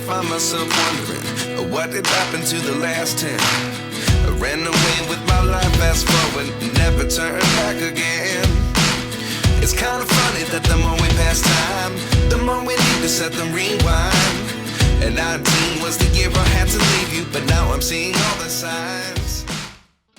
find myself wondering what did happen to the last 10. I ran away with my life, fast forward, never turn back again. It's kind of funny that the more we pass time, the more we need to set them rewind. And 19 was the year I had to leave you, but now I'm seeing all the signs.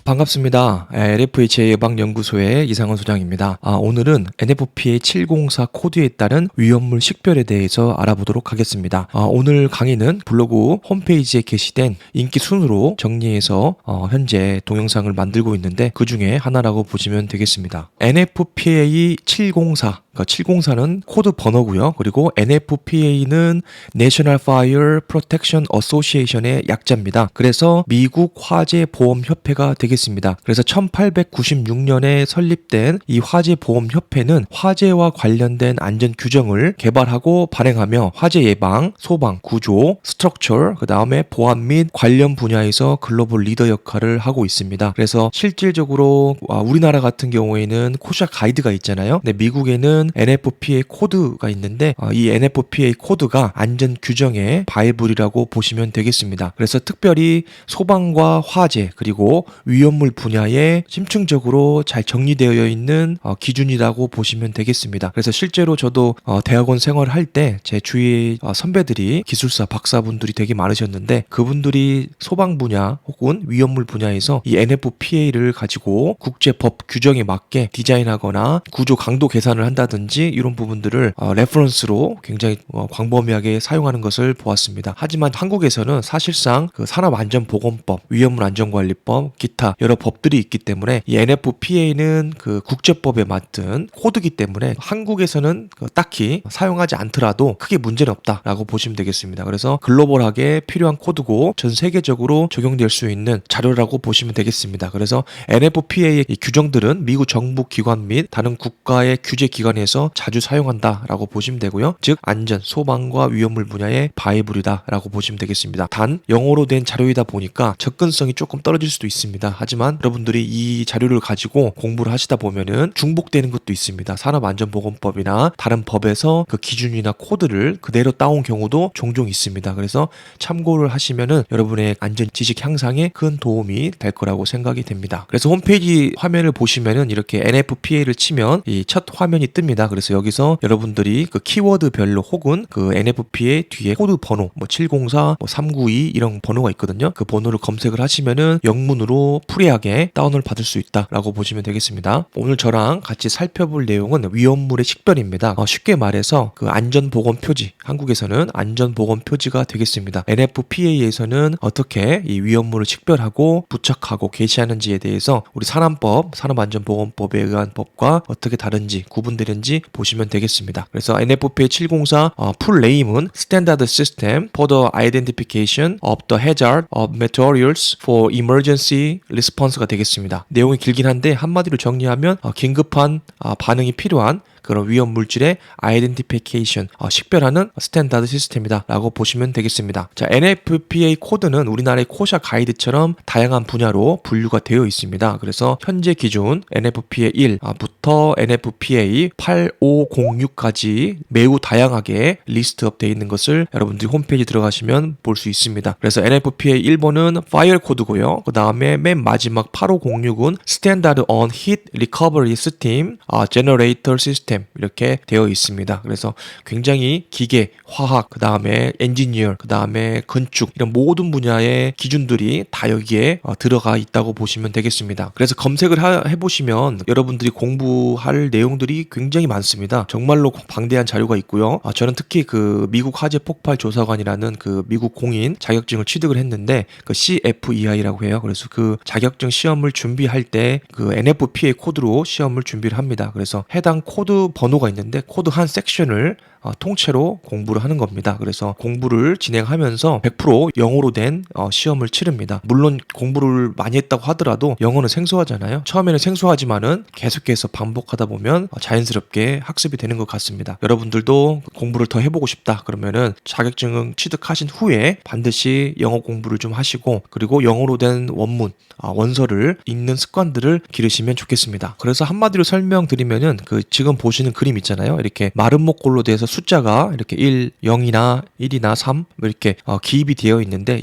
반갑습니다. LFHA 예방연구소의 이상원 소장입니다. 오늘은 NFPA 704 코드에 따른 위험물 식별에 대해서 알아보도록 하겠습니다. 오늘 강의는 블로그 홈페이지에 게시된 인기 순으로 정리해서 현재 동영상을 만들고 있는데 그 중에 하나라고 보시면 되겠습니다. NFPA 704 704는 코드 번호고요. 그리고 NFPA는 National Fire Protection Association의 약자입니다. 그래서 미국 화재보험협회가 되겠습니다. 그래서 1896년에 설립된 이 화재보험협회는 화재와 관련된 안전 규정을 개발하고 발행하며 화재 예방, 소방, 구조, 스트럭처, 그 다음에 보안 및 관련 분야에서 글로벌 리더 역할을 하고 있습니다. 그래서 실질적으로 우리나라 같은 경우에는 코샤 가이드가 있잖아요. 근데 미국에는 NFPA 코드가 있는데 이 NFPA 코드가 안전 규정의 바이블이라고 보시면 되겠습니다. 그래서 특별히 소방과 화재 그리고 위험물 분야에 심층적으로 잘 정리되어 있는 기준이라고 보시면 되겠습니다. 그래서 실제로 저도 대학원 생활을 할 때 제 주위에 선배들이 기술사 박사분들이 되게 많으셨는데 그분들이 소방 분야 혹은 위험물 분야에서 이 NFPA를 가지고 국제법 규정에 맞게 디자인하거나 구조 강도 계산을 한다든지 이런 부분들을 레퍼런스로 굉장히 광범위하게 사용하는 것을 보았습니다. 하지만 한국에서는 사실상 그 산업안전보건법, 위험물안전관리법, 기타 여러 법들이 있기 때문에 이 NFPA는 그 국제법에 맞든 코드이기 때문에 한국에서는 딱히 사용하지 않더라도 크게 문제는 없다라고 보시면 되겠습니다. 그래서 글로벌하게 필요한 코드고 전 세계적으로 적용될 수 있는 자료라고 보시면 되겠습니다. 그래서 NFPA의 이 규정들은 미국 정부 기관 및 다른 국가의 규제 기관에서 자주 사용한다라고 보시면 되고요. 즉 안전, 소방과 위험물 분야의 바이블이다라고 보시면 되겠습니다. 단 영어로 된 자료이다 보니까 접근성이 조금 떨어질 수도 있습니다. 하지만 여러분들이 이 자료를 가지고 공부를 하시다 보면은 중복되는 것도 있습니다. 산업안전보건법이나 다른 법에서 그 기준이나 코드를 그대로 따온 경우도 종종 있습니다. 그래서 참고를 하시면은 여러분의 안전 지식 향상에 큰 도움이 될 거라고 생각이 됩니다. 그래서 홈페이지 화면을 보시면은 이렇게 NFPA를 치면 이 첫 화면이 뜹니다. 그래서 여기서 여러분들이 그 키워드별로 혹은 그 NFPA 뒤에 코드 번호 704, 392 이런 번호가 있거든요. 그 번호를 검색을 하시면은 영문으로 프리하게 다운을 받을 수 있다라고 보시면 되겠습니다. 오늘 저랑 같이 살펴볼 내용은 위험물의 식별입니다. 쉽게 말해서 그 안전보건 표지, 한국에서는 안전보건 표지가 되겠습니다. NFPA에서는 어떻게 이 위험물을 식별하고 부착하고 게시하는지에 대해서 우리 산안법, 산업안전보건법에 의한 법과 어떻게 다른지 구분되는지 보시면 되겠습니다. 그래서 NFPA 704 풀 네임은 Standard System for the Identification of the Hazard of Materials for Emergency Response가 되겠습니다. 내용이 길긴 한데 한마디로 정리하면 긴급한 반응이 필요한 그런 위험 물질의 아이덴티피케이션, 식별하는 스탠다드 시스템이다 라고 보시면 되겠습니다. 자, NFPA 코드는 우리나라의 코샤 가이드처럼 다양한 분야로 분류가 되어 있습니다. 그래서 현재 기준 NFPA 1부터 NFPA 8506까지 매우 다양하게 리스트업 되어 있는 것을 여러분들이 홈페이지 들어가시면 볼 수 있습니다. 그래서 NFPA 1번은 파이어 코드고요. 그 다음에 맨 마지막 8506은 Standard on Heat Recovery System Generator System 이렇게 되어 있습니다. 그래서 굉장히 기계, 화학, 그 다음에 엔지니어, 그 다음에 건축 이런 모든 분야의 기준들이 다 여기에 들어가 있다고 보시면 되겠습니다. 그래서 검색을 해보시면 여러분들이 공부할 내용들이 굉장히 많습니다. 정말로 방대한 자료가 있고요. 저는 특히 그 미국 화재 폭발 조사관이라는 그 미국 공인 자격증을 취득을 했는데 그 CFEI라고 해요. 그래서 그 자격증 시험을 준비할 때 그 NFPA 코드로 시험을 준비를 합니다. 그래서 해당 코드 번호가 있는데 코드 한 섹션을 통째로 공부를 하는 겁니다. 그래서 공부를 진행하면서 100% 영어로 된 시험을 치릅니다. 물론 공부를 많이 했다고 하더라도 영어는 생소하잖아요. 처음에는 생소하지만은 계속해서 반복하다 보면 자연스럽게 학습이 되는 것 같습니다. 여러분들도 공부를 더 해보고 싶다 그러면은 자격증 취득하신 후에 반드시 영어 공부를 좀 하시고 그리고 영어로 된 원문, 원서를 읽는 습관들을 기르시면 좋겠습니다. 그래서 한마디로 설명드리면은 그 지금 보시는 보시는 그림 있잖아요. 이렇게 마른 목골로 돼서 숫자가 이렇게 1, 0이나 1이나 3 이렇게 기입이 되어 있는데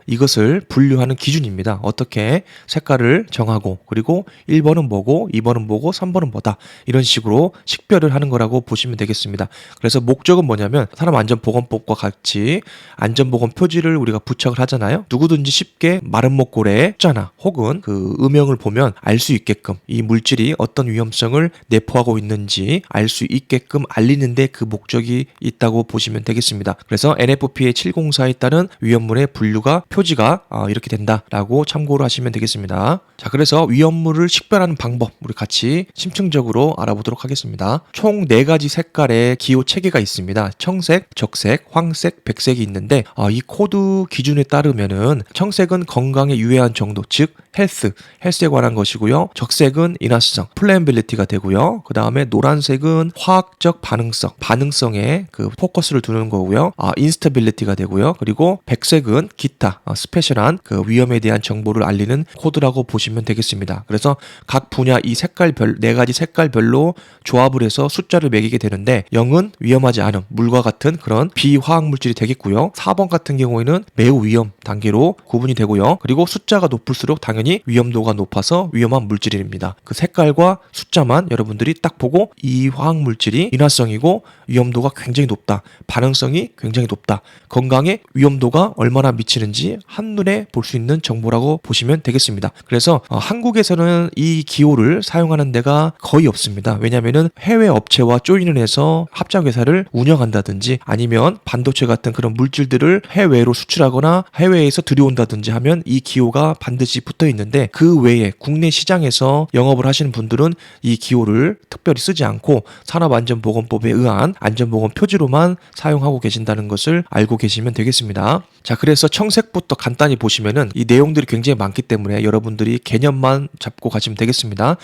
이것을 분류하는 기준입니다. 어떻게 색깔을 정하고 그리고 1번은 뭐고 2번은 뭐고 3번은 뭐다. 이런 식으로 식별을 하는 거라고 보시면 되겠습니다. 그래서 목적은 뭐냐면 사람안전보건법과 같이 안전보건 표지를 우리가 부착을 하잖아요. 누구든지 쉽게 마른 목골에 숫자나 혹은 그 음영을 보면 알 수 있게끔 이 물질이 어떤 위험성을 내포하고 있는지 알 수 있게끔 알리는데 그 목적이 있다고 보시면 되겠습니다. 그래서 NFPA 704에 따른 위험물의 분류가 표지가 이렇게 된다라고 참고를 하시면 되겠습니다. 자, 그래서 위험물을 식별하는 방법 우리 같이 심층적으로 알아보도록 하겠습니다. 총 4가지 색깔의 기호 체계가 있습니다. 청색, 적색, 황색, 백색이 있는데 이 코드 기준에 따르면은 청색은 건강에 유해한 정도, 즉 헬스에 관한 것이고요. 적색은 인화성, 플레이빌리티가 되고요. 그 다음에 노란색은 화학적 반응성에 그 포커스를 두는 거고요. 인스타빌리티가 되고요. 그리고 백색은 기타, 스페셜한 그 위험에 대한 정보를 알리는 코드라고 보시면 되겠습니다. 그래서 각 분야 이 색깔별 4가지 색깔별로 조합을 해서 숫자를 매기게 되는데 0은 위험하지 않음, 물과 같은 그런 비화학 물질이 되겠고요. 4번 같은 경우에는 매우 위험 단계로 구분이 되고요. 그리고 숫자가 높을수록 당연히 위험도가 높아서 위험한 물질입니다. 그 색깔과 숫자만 여러분들이 딱 보고 이 화학 물질이 인화성이고 위험도가 굉장히 높다, 반응성이 굉장히 높다, 건강에 위험도가 얼마나 미치는지 한눈에 볼 수 있는 정보라고 보시면 되겠습니다. 그래서 한국에서는 이 기호를 사용하는 데가 거의 없습니다. 왜냐하면은 해외 업체와 조인을 해서 합작회사를 운영한다든지 아니면 반도체 같은 그런 물질들을 해외로 수출하거나 해외에서 들여온다든지 하면 이 기호가 반드시 붙어 있는데 그 외에 국내 시장에서 영업을 하시는 분들은 이 기호를 특별히 쓰지 않고 산업안전보건법에 의한 안전보건 표지로만 사용하고 계신다는 것을 알고 계시면 되겠습니다. 자, 그래서 청색부터 간단히 보시면은 이 내용들이 굉장히 많기 때문에 여러분들이 개념만 잡고 가시면 되겠습니다.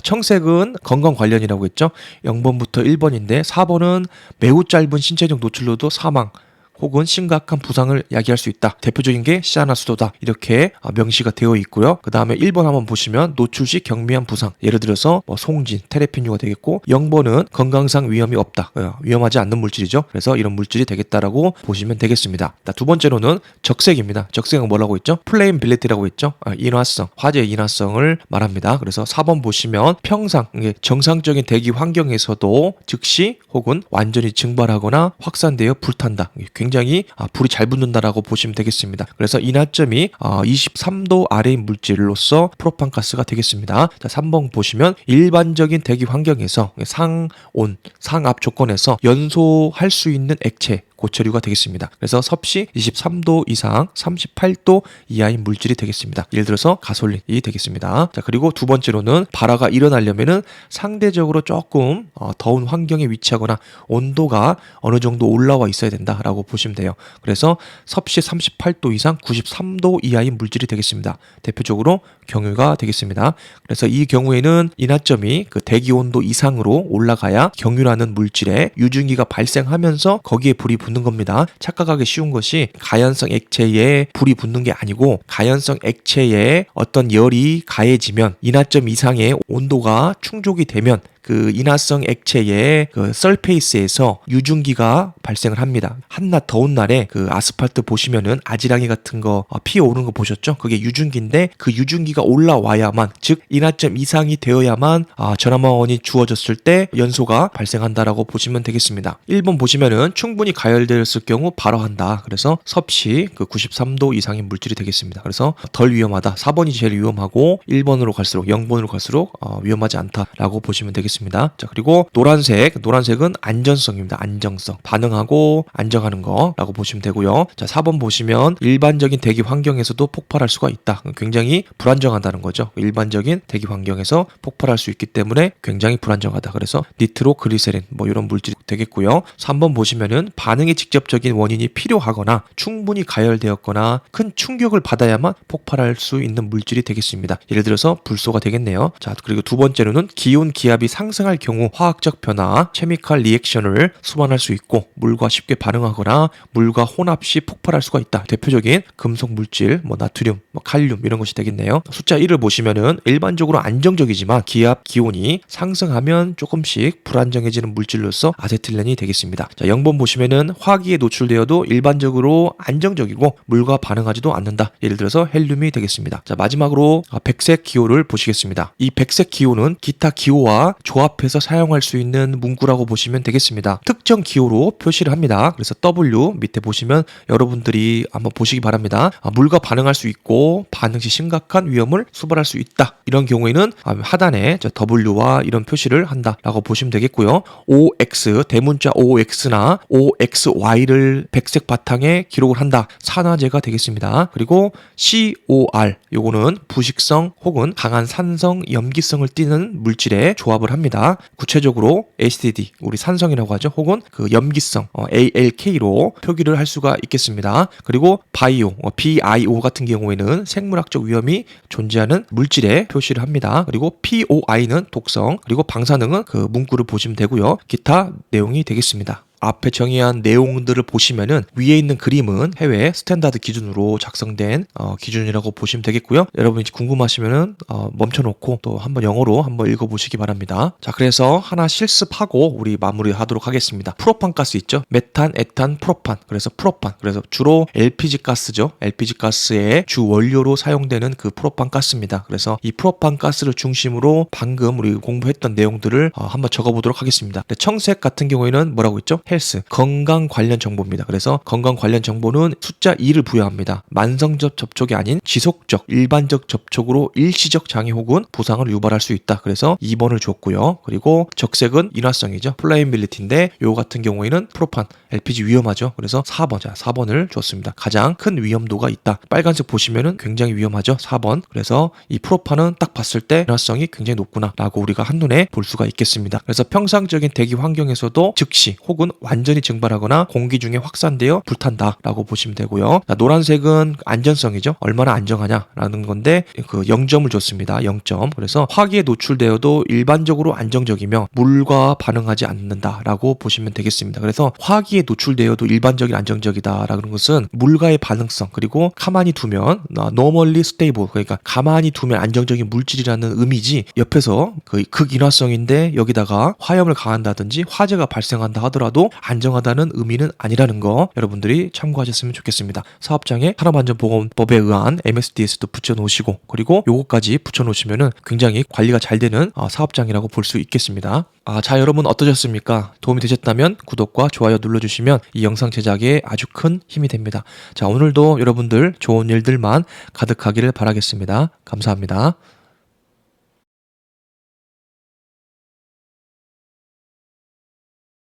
청색은 건강 관련이라고 했죠. 0번부터 1번인데 4번은 매우 짧은 신체적 노출로도 사망 혹은 심각한 부상을 야기할 수 있다. 대표적인 게 시아나수도다. 이렇게 명시가 되어 있고요. 그 다음에 1번 한번 보시면 노출 시 경미한 부상. 예를 들어서 송진, 테레핀류가 되겠고 0번은 건강상 위험이 없다. 위험하지 않는 물질이죠. 그래서 이런 물질이 되겠다라고 보시면 되겠습니다. 두 번째로는 적색입니다. 적색은 뭐라고 했죠? 플레임빌리티라고 했죠? 인화성, 화재의 인화성을 말합니다. 그래서 4번 보시면 평상, 정상적인 대기 환경에서도 즉시 혹은 완전히 증발하거나 확산되어 불탄다. 굉장히 불이 잘 붙는다라고 보시면 되겠습니다. 그래서 인화점이 23도 아래의 물질로서 프로판가스가 되겠습니다. 자, 3번 보시면 일반적인 대기 환경에서 상온, 상압 조건에서 연소할 수 있는 액체 고체류가 되겠습니다. 그래서 섭씨 23도 이상 38도 이하인 물질이 되겠습니다. 예를 들어서 가솔린이 되겠습니다. 자, 그리고 두 번째로는 발화가 일어나려면은 상대적으로 조금 더운 환경에 위치하거나 온도가 어느 정도 올라와 있어야 된다라고 보시면 돼요. 그래서 섭씨 38도 이상 93도 이하인 물질이 되겠습니다. 대표적으로 경유가 되겠습니다. 그래서 이 경우에는 인화점이 그 대기 온도 이상으로 올라가야 경유라는 물질에 유증기가 발생하면서 거기에 불이 붙는 겁니다. 착각하기 쉬운 것이 가연성 액체에 불이 붙는 게 아니고 가연성 액체에 어떤 열이 가해지면 인화점 이상의 온도가 충족이 되면 그 인화성 액체의 그 설페이스에서 유증기가 발생을 합니다. 한낮 더운 날에 그 아스팔트 보시면은 아지랑이 같은 거 피어오르는 거 보셨죠? 그게 유증기인데 그 유증기가 올라와야만, 즉 인화점 이상이 되어야만 전화망원이 주어졌을 때 연소가 발생한다라고 보시면 되겠습니다. 1번 보시면은 충분히 가열되었을 경우 발화한다. 그래서 섭씨 그 93도 이상인 물질이 되겠습니다. 그래서 덜 위험하다. 4번이 제일 위험하고 1번으로 갈수록 0번으로 갈수록 위험하지 않다라고 보시면 되겠습니다. 자, 그리고 노란색은 안전성입니다. 안정성, 반응하고 안정하는 거라고 보시면 되고요. 자, 4번 보시면 일반적인 대기 환경에서도 폭발할 수가 있다. 굉장히 불안정하다는 거죠. 일반적인 대기 환경에서 폭발할 수 있기 때문에 굉장히 불안정하다. 그래서 니트로그리세린 이런 물질이 되겠고요. 3번 보시면은 반응의 직접적인 원인이 필요하거나 충분히 가열되었거나 큰 충격을 받아야만 폭발할 수 있는 물질이 되겠습니다. 예를 들어서 불소가 되겠네요. 자, 그리고 두 번째로는 기온 기압이 상승할 경우 화학적 변화, 케미컬 리액션을 수반할 수 있고 물과 쉽게 반응하거나 물과 혼합 시 폭발할 수가 있다. 대표적인 금속 물질, 나트륨, 칼륨 이런 것이 되겠네요. 숫자 1을 보시면은 일반적으로 안정적이지만 기압, 기온이 상승하면 조금씩 불안정해지는 물질로서 아세틸렌이 되겠습니다. 자, 0번 보시면은 화기에 노출되어도 일반적으로 안정적이고 물과 반응하지도 않는다. 예를 들어서 헬륨이 되겠습니다. 자, 마지막으로 백색 기호를 보시겠습니다. 이 백색 기호는 기타 기호와 조합해서 사용할 수 있는 문구라고 보시면 되겠습니다. 특정 기호로 표시를 합니다. 그래서 W 밑에 보시면 여러분들이 한번 보시기 바랍니다. 물과 반응할 수 있고 반응 시 심각한 위험을 수반할 수 있다. 이런 경우에는 하단에 W와 이런 표시를 한다라고 보시면 되겠고요. OX 대문자 OX나 OXY를 백색 바탕에 기록을 한다. 산화제가 되겠습니다. 그리고 COR 요거는 부식성 혹은 강한 산성, 염기성을 띠는 물질에 조합을 합니다. 구체적으로 ACD 우리 산성이라고 하죠. 혹은 그 염기성 ALK로 표기를 할 수가 있겠습니다. 그리고 BIO 같은 경우에는 생물학적 위험이 존재하는 물질에 표시를 합니다. 그리고 POI는 독성, 그리고 방사능은 그 문구를 보시면 되고요. 기타 내용이 되겠습니다. 앞에 정의한 내용들을 보시면은 위에 있는 그림은 해외 스탠다드 기준으로 작성된 기준이라고 보시면 되겠고요. 여러분이 궁금하시면은 멈춰놓고 또 한번 영어로 한번 읽어보시기 바랍니다. 자, 그래서 하나 실습하고 우리 마무리하도록 하겠습니다. 프로판 가스 있죠? 메탄, 에탄, 프로판. 그래서 프로판. 그래서 주로 LPG 가스죠. LPG 가스의 주 원료로 사용되는 그 프로판 가스입니다. 그래서 이 프로판 가스를 중심으로 방금 우리 공부했던 내용들을 한번 적어보도록 하겠습니다. 청색 같은 경우에는 뭐라고 있죠? 헬스, 건강 관련 정보입니다. 그래서 건강 관련 정보는 숫자 2를 부여합니다. 만성적 접촉이 아닌 지속적, 일반적 접촉으로 일시적 장애 혹은 부상을 유발할 수 있다. 그래서 2번을 줬고요. 그리고 적색은 인화성이죠. 플라이빌리티인데 요 같은 경우에는 프로판, LPG 위험하죠. 그래서 4번, 자 4번을 줬습니다. 가장 큰 위험도가 있다. 빨간색 보시면은 굉장히 위험하죠. 4번. 그래서 이 프로판은 딱 봤을 때 인화성이 굉장히 높구나 라고 우리가 한눈에 볼 수가 있겠습니다. 그래서 평상적인 대기 환경에서도 즉시 혹은 완전히 증발하거나 공기 중에 확산되어 불탄다 라고 보시면 되고요. 자, 노란색은 안전성이죠. 얼마나 안정하냐라는 건데 그 0점을 줬습니다. 0점. 그래서 화기에 노출되어도 일반적으로 안정적이며 물과 반응하지 않는다 라고 보시면 되겠습니다. 그래서 화기에 노출되어도 일반적인 안정적이다라는 것은 물과의 반응성 그리고 가만히 두면 normally stable 그러니까 가만히 두면 안정적인 물질이라는 의미지 옆에서 그 극인화성인데 여기다가 화염을 가한다든지 화재가 발생한다 하더라도 안정하다는 의미는 아니라는 거 여러분들이 참고하셨으면 좋겠습니다. 사업장에 산업안전보건법에 의한 MSDS도 붙여놓으시고 그리고 요거까지 붙여놓으시면은 굉장히 관리가 잘 되는 사업장이라고 볼 수 있겠습니다. 자, 여러분 어떠셨습니까? 도움이 되셨다면 구독과 좋아요 눌러주시면 이 영상 제작에 아주 큰 힘이 됩니다. 자, 오늘도 여러분들 좋은 일들만 가득하기를 바라겠습니다. 감사합니다.